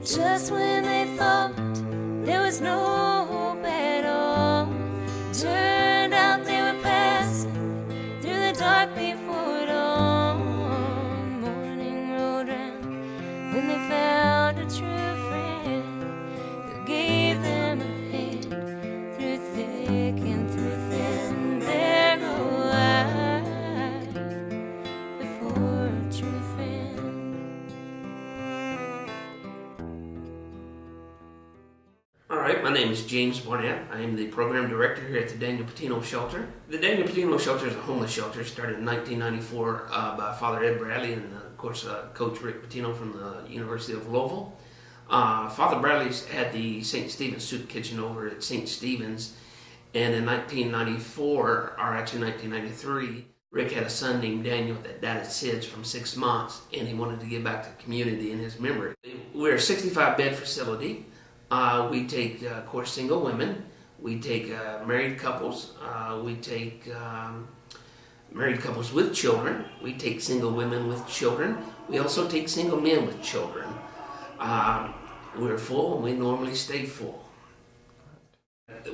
Just when they thought there was no hope at all, turned out they were passing through the dark before dawn. Morning rolled round when they found a true friend who gave them a hand through thick and through thin. There go I before a true friend. Alright, my name is James Barnett. I am the program director here at the Daniel Pitino Shelter. The Daniel Pitino Shelter is a homeless shelter started in 1994 by Father Ed Bradley and, of course, Coach Rick Pitino from the University of Louisville. Father Bradley's had the St. Stephen's Soup Kitchen over at St. Stephen's, and in 1994, or actually 1993, Rick had a son named Daniel that died at SIDS from 6 months, and he wanted to give back to the community in his memory. We're a 65-bed facility. We take, of course, single women. We take married couples. We take married couples with children. We take single women with children. We also take single men with children. We're full, and we normally stay full.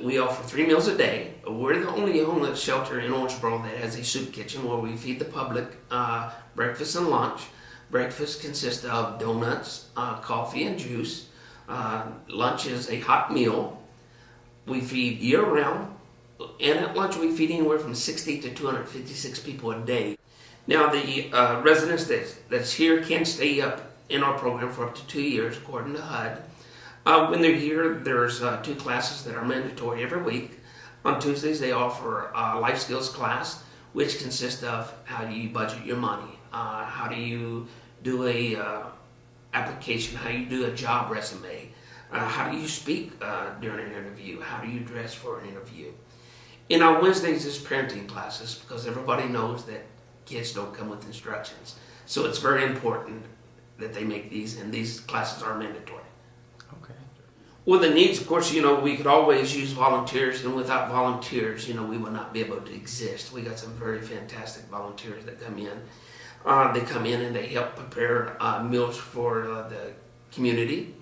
We offer 3 meals a day. We're the only homeless shelter in Owensboro that has a soup kitchen where we feed the public breakfast and lunch. Breakfast consists of donuts, coffee, and juice. Lunch is a hot meal. We feed year-round, and at lunch we feed anywhere from 60 to 256 people a day. Now the residents that's here can stay up in our program for up to 2 years according to HUD. When they're here, there's 2 classes that are mandatory every week. On Tuesdays they offer a life skills class, which consists of how do you budget your money, how do you do a application, how you do a job resume, how do you speak during an interview, how do you dress for an interview. And on Wednesdays is parenting classes because everybody knows that kids don't come with instructions. So it's very important that they make these, and these classes are mandatory. Okay. Well, the needs, of course, we could always use volunteers, and without volunteers, we would not be able to exist. We got some very fantastic volunteers that come in. They come in and they help prepare meals for the community.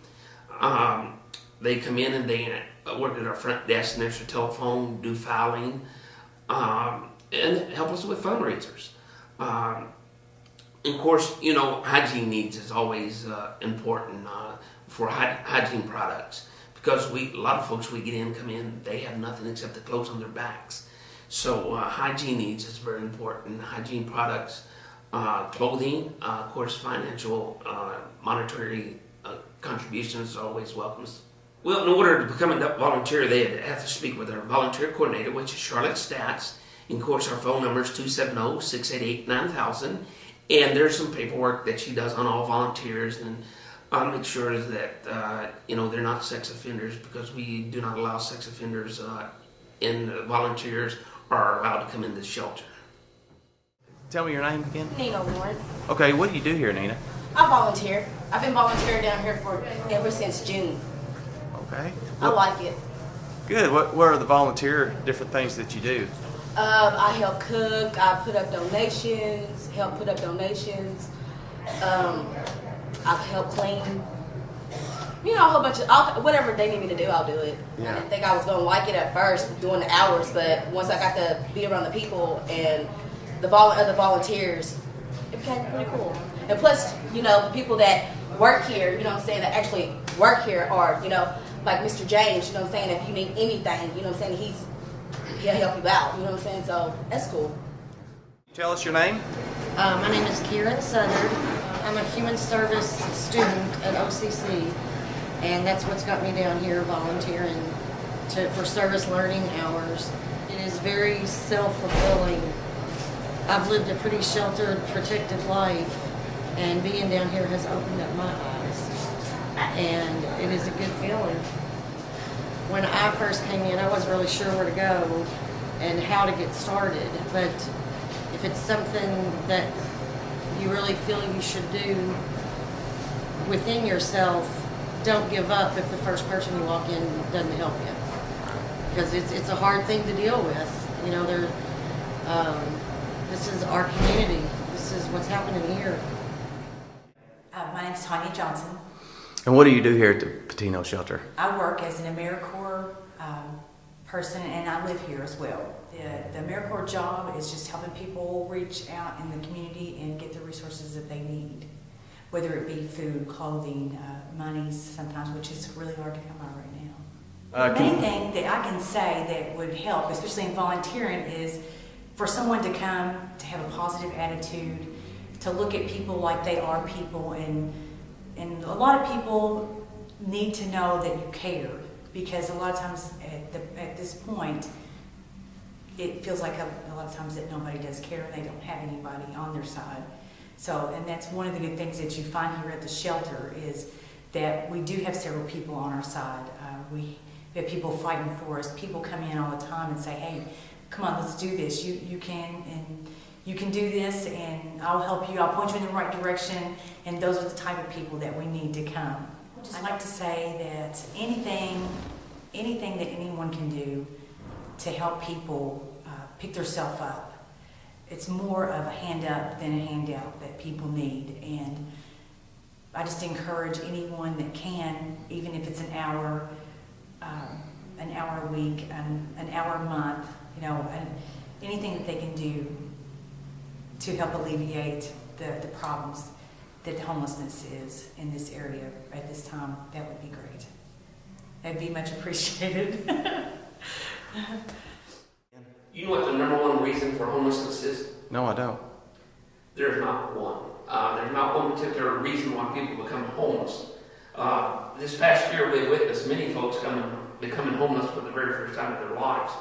They come in and they work at our front desk and answer telephone, do filing, and help us with fundraisers. Of course, hygiene needs is always important for hygiene products because a lot of folks we get in, come in, they have nothing except the clothes on their backs. So hygiene needs is very important. Hygiene products, clothing, of course, financial, monetary contributions are always welcome. Well, in order to become a volunteer, they have to speak with our volunteer coordinator, which is Charlotte Stats. And of course, our phone number is 270-688-9000. And there's some paperwork that she does on all volunteers and make sure that they're not sex offenders because we do not allow sex offenders and volunteers are allowed to come in the shelter. Tell me your name again. Nina Warren. Okay, what do you do here, Nina? I volunteer. I've been volunteering down here ever since June. Okay. I like it. Good. What are the volunteer different things that you do? I help cook. I put up donations. I help clean. A whole bunch of whatever they need me to do, I'll do it. Yeah. I didn't think I was gonna like it at first doing the hours, but once I got to be around the people and the other volunteers, it became pretty cool. And plus, the people that work here, that actually work here are, like Mr. James, if you need anything, he'll help you out, so that's cool. Tell us your name. My name is Kieran Southard. I'm a human service student at OCC, and that's what's got me down here volunteering for service learning hours. It is very self-fulfilling. I've lived a pretty sheltered, protected life, and being down here has opened up my eyes, and it is a good feeling. When I first came in, I wasn't really sure where to go and how to get started, but if it's something that you really feel you should do within yourself, don't give up if the first person you walk in doesn't help you, because it's a hard thing to deal with. This is our community. This is what's happening here. My name is Tanya Johnson. And what do you do here at the Pitino Shelter? I work as an AmeriCorps person, and I live here as well. The AmeriCorps job is just helping people reach out in the community and get the resources that they need, whether it be food, clothing, money sometimes, which is really hard to come by right now. The main thing that I can say that would help, especially in volunteering, is for someone to come, to have a positive attitude, to look at people like they are people, and a lot of people need to know that you care, because a lot of times at this point, it feels like a lot of times that nobody does care and they don't have anybody on their side. So, and that's one of the good things that you find here at the shelter, is that we do have several people on our side. We have people fighting for us. People come in all the time and say, hey, come on, let's do this. You can do this, and I'll help you. I'll point you in the right direction. And those are the type of people that we need to come. I'd like to say that anything that anyone can do to help people pick themselves up, it's more of a hand up than a handout that people need. And I just encourage anyone that can, even if it's an hour a week, an hour a month, and anything that they can do to help alleviate the problems that homelessness is in this area at this time, that would be great. That'd be much appreciated. You know what the number one reason for homelessness is? No, I don't. There's not one. There's not one particular reason why people become homeless. This past year, we witnessed many folks becoming homeless for the very first time in their lives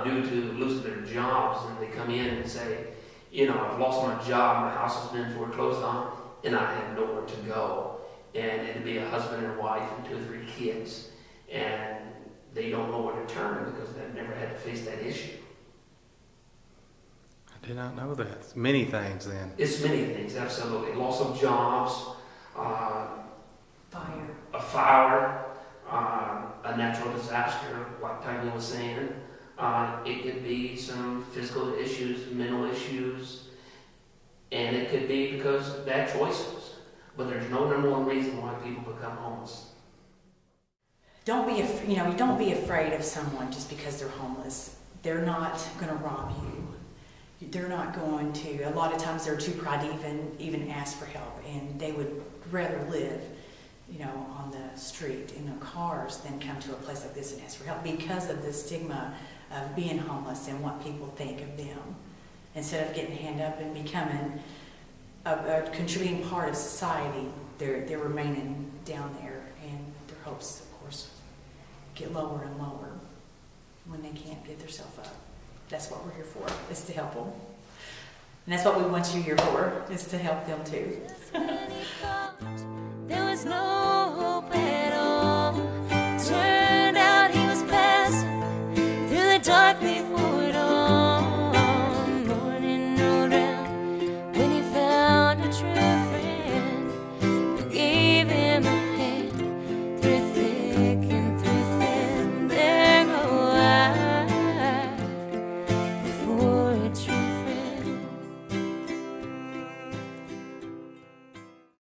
due to losing their jobs, and they come in and say, I've lost my job, my house has been foreclosed on, and I have nowhere to go. And it'd be a husband and wife and 2 or 3 kids, and they don't know where to turn because they've never had to face that issue. I did not know that. It's many things then. It's many things, absolutely. Loss of jobs, a fire, a natural disaster, like Daniel was saying. It could be some physical issues, mental issues, and it could be because of bad choices. But there's no number one reason why people become homeless. Don't be afraid of someone just because they're homeless. They're not going to rob you. They're not going to. A lot of times they're too proud to even ask for help, and they would rather live, on the street in their cars than come to a place like this and ask for help because of the stigma of being homeless and what people think of them. Instead of getting a hand up and becoming a contributing part of society, they're remaining down there, and their hopes, of course, get lower and lower when they can't get themselves up. That's what we're here for, is to help them. And that's what we want you here for, is to help them too.